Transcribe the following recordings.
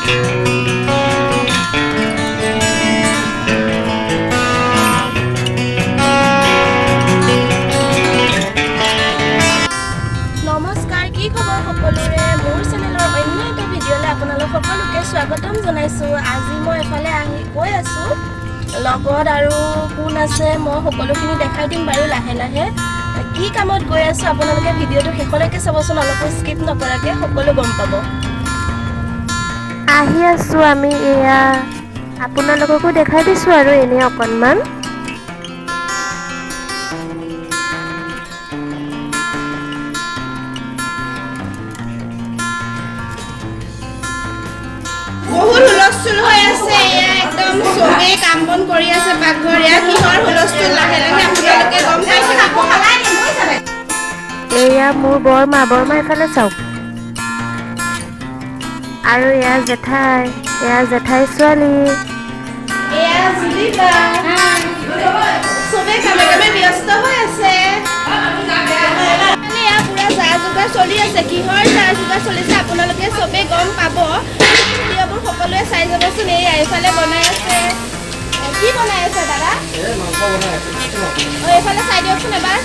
নমস্কাৰ, কি খবৰ সকলোৰে? মোৰ চেনেলৰ অন্য এটা ভিডিঅ'লৈ আপোনালোক সকলোকে স্বাগতম জনাইছোঁ। আজি মই এফালে গৈ আছোঁ, লগত আৰু কোন আছে মই সকলোখিনি দেখাই দিম বাৰু লাহে লাহে। কি কামত গৈ আছোঁ আপোনালোকে ভিডিঅ'টো শেষলৈকে চাবচোন, অলপো স্কিপ নকৰাকৈ, সকলো গম পাব। আহি আছোঁ আমি, এয়া আপোনালোককো দেখাই দিছোঁ আৰু এনেই অকণমান। বহুত হুলস্থুল হৈ আছে, এয়া একদম চবেই কাম বন কৰি আছে পাকঘৰ। এয়া কিহৰ হুলস্থুল লাহে লাহে আপোনালোকে গম পাইছে। এয়া মোৰ বৰমা এফালে চাওক। আৰু এয়া জেঠাই ছোৱালী। এয়া জুলিকা, চবেই কামে কামে ব্যস্ত হৈ আছে। এয়া পুৰা যা যোগাৰ চলি আছে। কিহৰ যা যোগাৰ চলিছে আপোনালোকে চবেই গম পাব। ভিডিঅ'বোৰ সকলোৱে চাই যাবচোন। এই এইফালে বনাই আছে, কি বনাই আছে দাদা? এইফালে চাই দিয়কচোন এবাৰ।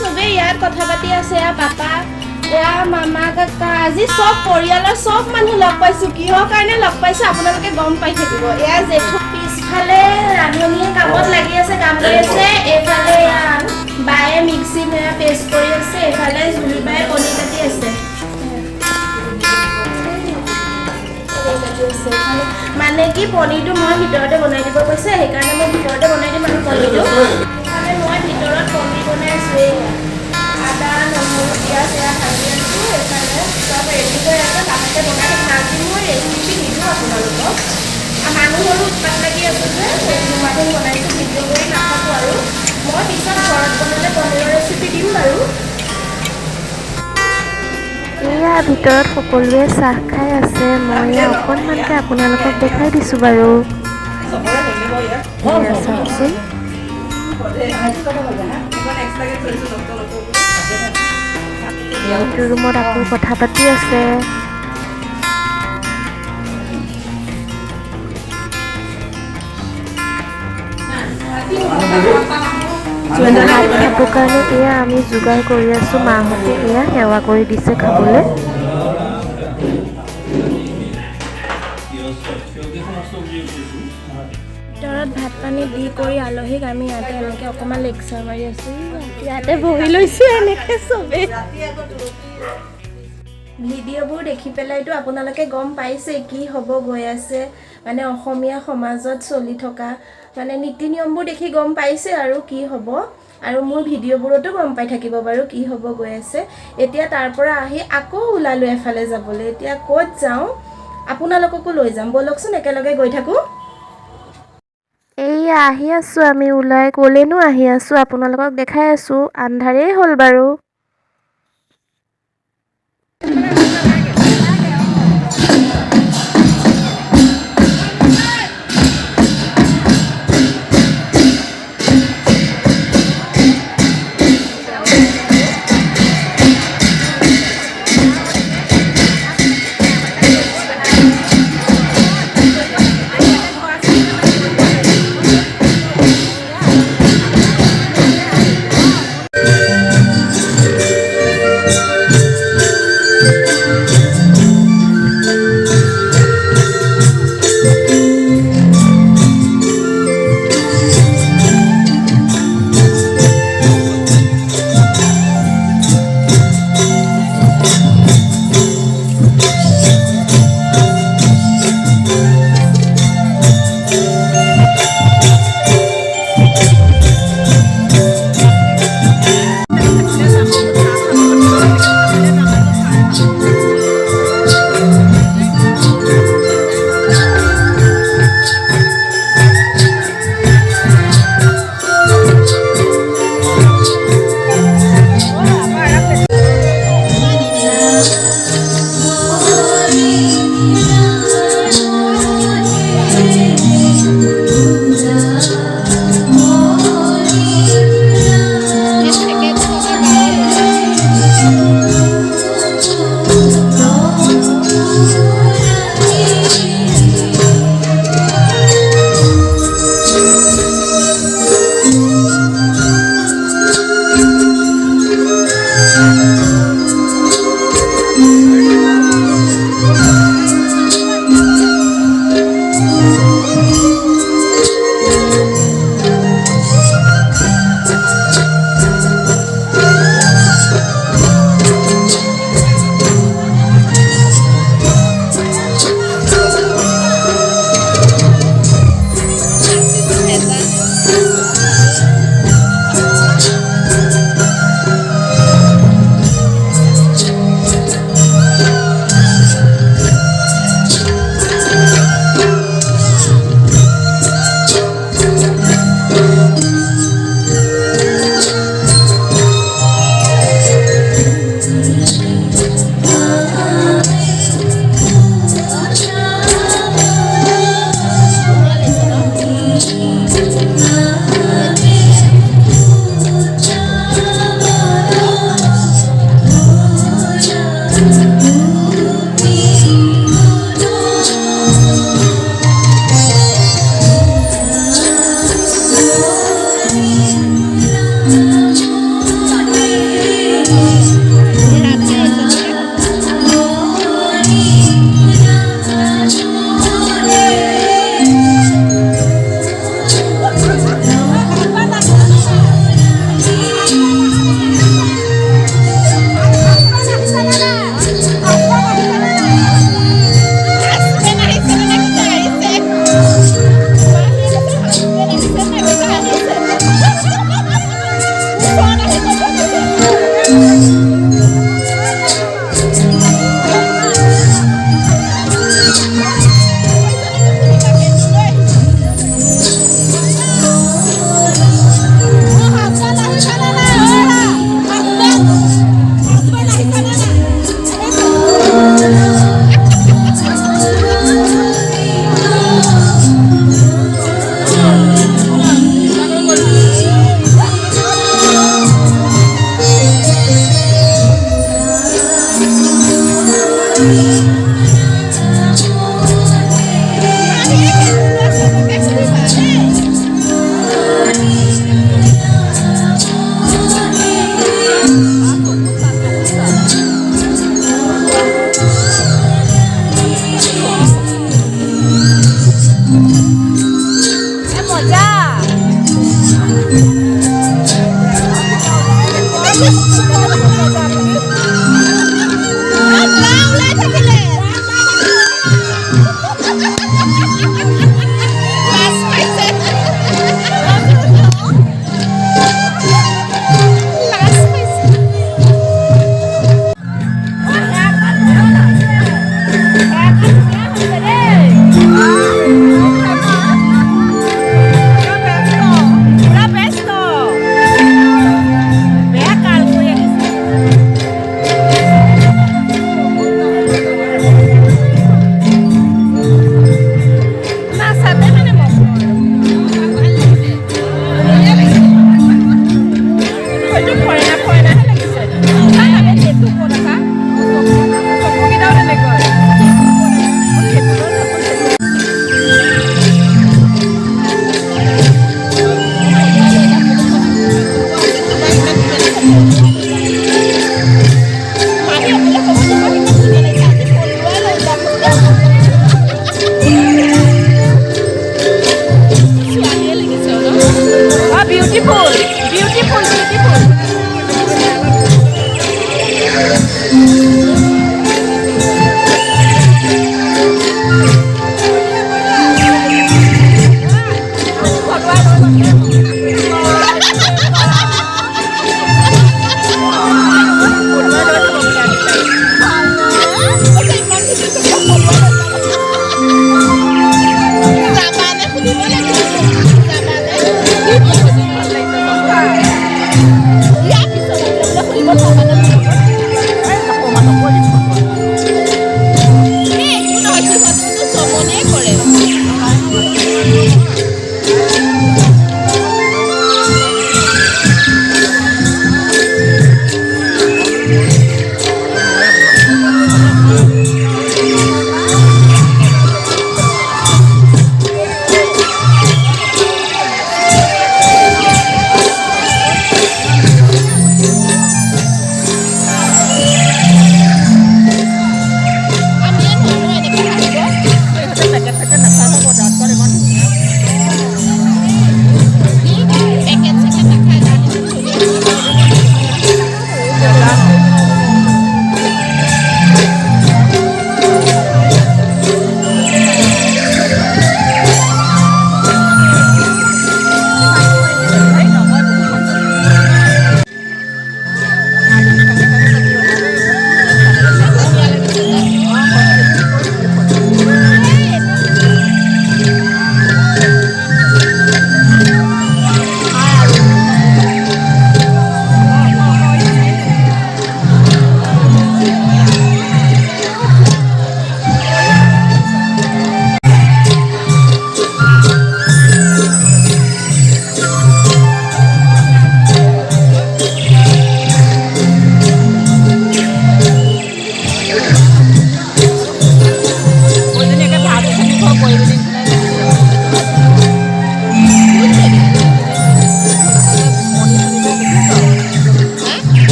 চবেই ইয়াত কথা পাতি আছে। এয়া পাপা, এয়া মামা, কাকা, আজি চব পৰিয়ালৰ চব মানুহ লগ পাইছোঁ। কিহৰ কাৰণে লগ পাইছোঁ আপোনালোকে গম পাই থাকিব। এয়া জেঠু পিছফালে ৰান্ধনীয়ে কামত লাগি আছে, কাম কৰি আছে। এইফালে বায়ে মিক্সিত পেষ্ট কৰি আছে। এইফালে জুলি বায়ে কণী কাটি আছে। মানে কি পনীৰটো মই ভিতৰতে বনাই দিব কৈছে, সেইকাৰণে মই ভিতৰতে বনাই দিম আৰু পনীৰটো। সেইকাৰণে মই ভিতৰত পনীৰ বনাই আছোঁ। আদা, নহৰু, পিঁয়াজ এয়া ভাজি আছোঁ। এইফালে চব ৰেডি হৈ আছে, লাহেকৈ বনাই থাকিম। আজি মই ৰেচিপি নিদিওঁ আপোনালোকক, মানুহৰো উৎপাত লাগি আছে যে মানুহ বনাইছোঁ, ভিডিঅ' কৰি নাথাকোঁ আৰু। মই পিছত ঘৰত বনালে পনীৰৰ ৰেচিপি দিম বাৰু। এয়া ভিতৰত সকলোৱে চাহ খাই আছে। মই অকণমানকৈ আপোনালোকক দেখাই দিছোঁ বাৰু। এয়া চাওকচোন। এইটো ৰুমত আকৌ কথা পাতি আছে। ভাত খাবৰ কাৰণে এয়া আমি যোগাৰ কৰি আছোঁ। মাহঁতে এয়া সেৱা কৰি দিছে খাবলৈ। ভিতৰত ভাত পানী দি কৰি আলহীক আমি ইয়াতে এনেকৈ অকণমান লেকচাৰ মাৰি আছোঁ। ইয়াতে বহি লৈছোঁ এনেকৈ চবেই। ভিডিঅ'বোৰ দেখি পেলাইতো আপোনালোকে গম পাইছে কি হ'ব গৈ আছে। মানে অসমীয়া সমাজত চলি থকা মানে নীতি নিয়মবোৰ দেখি গম পাইছে আৰু কি হ'ব। আৰু মোৰ ভিডিঅ'বোৰতো গম পাই থাকিব বাৰু কি হ'ব গৈ আছে। এতিয়া তাৰ পৰা আহি আকৌ ওলালোঁ এফালে যাবলৈ। এতিয়া ক'ত যাওঁ আপোনালোককো লৈ যাম, ব'লকচোন একেলগে গৈ থাকোঁ। এইয়া আহি আছোঁ আমি ওলাই, ক'লেনো আহি আছোঁ আপোনালোকক দেখাই আছোঁ। আন্ধাৰেই হ'ল বাৰু।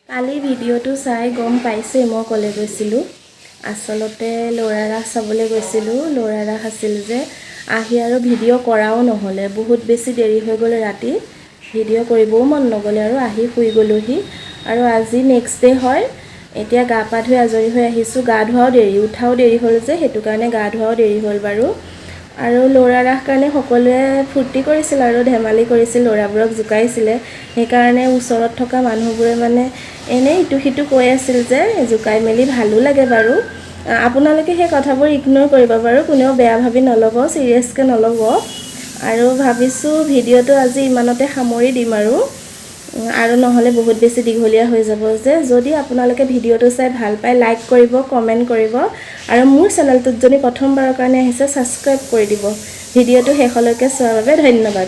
কালি ভিডিঅ'টো চাই গম পাইছে মই ক'লে গৈছিলোঁ আচলতে ল'ৰা ৰাস চাবলৈ গৈছিলোঁ ল'ৰা ৰাস আছিল যে আহি আৰু ভিডিঅ' কৰাও নহ'লে বহুত বেছি দেৰি হৈ গ'ল ৰাতি ভিডিঅ' কৰিবও মন নগ'লে আৰু আহি শুই গ'লোহি আৰু আজি নেক্সট ডে হয় এতিয়া গা পা ধুই আজৰি হৈ আহিছোঁ গা ধোৱাও দেৰি উঠাও দেৰি হ'ল যে সেইটো কাৰণে গা ধোৱাও দেৰি হ'ল বাৰু আৰু ল'ৰা ৰাস কাৰণে সকলোৱে ফূৰ্তি কৰিছিল আৰু ধেমালি কৰিছিল ল'ৰাবোৰক জোকাইছিলে সেইকাৰণে ওচৰত থকা মানুহবোৰে মানে এনেই ইটো সিটো কৈ আছিল যে জোকাই মেলি ভালো লাগে বাৰু আপোনালোকে সেই কথাবোৰ ইগনোৰ কৰিব বাৰু কোনেও বেয়া ভাবি নল'ব চিৰিয়াছকৈ নল'ব আৰু ভাবিছোঁ ভিডিঅ'টো আজি ইমানতে সামৰি দিম আৰু নহ'লে বহুত বেছি দীঘলীয়া হৈ যাব যে যদি আপোনালোকে ভিডিঅ'টো চাই ভাল পায় লাইক কৰিব কমেণ্ট কৰিব আৰু মোৰ চেনেলটোত যদি প্ৰথমবাৰৰ কাৰণে আহিছে ছাবস্ক্ৰাইব কৰি দিব ভিডিঅ'টো শেষলৈকে চোৱাৰ বাবে ধন্যবাদ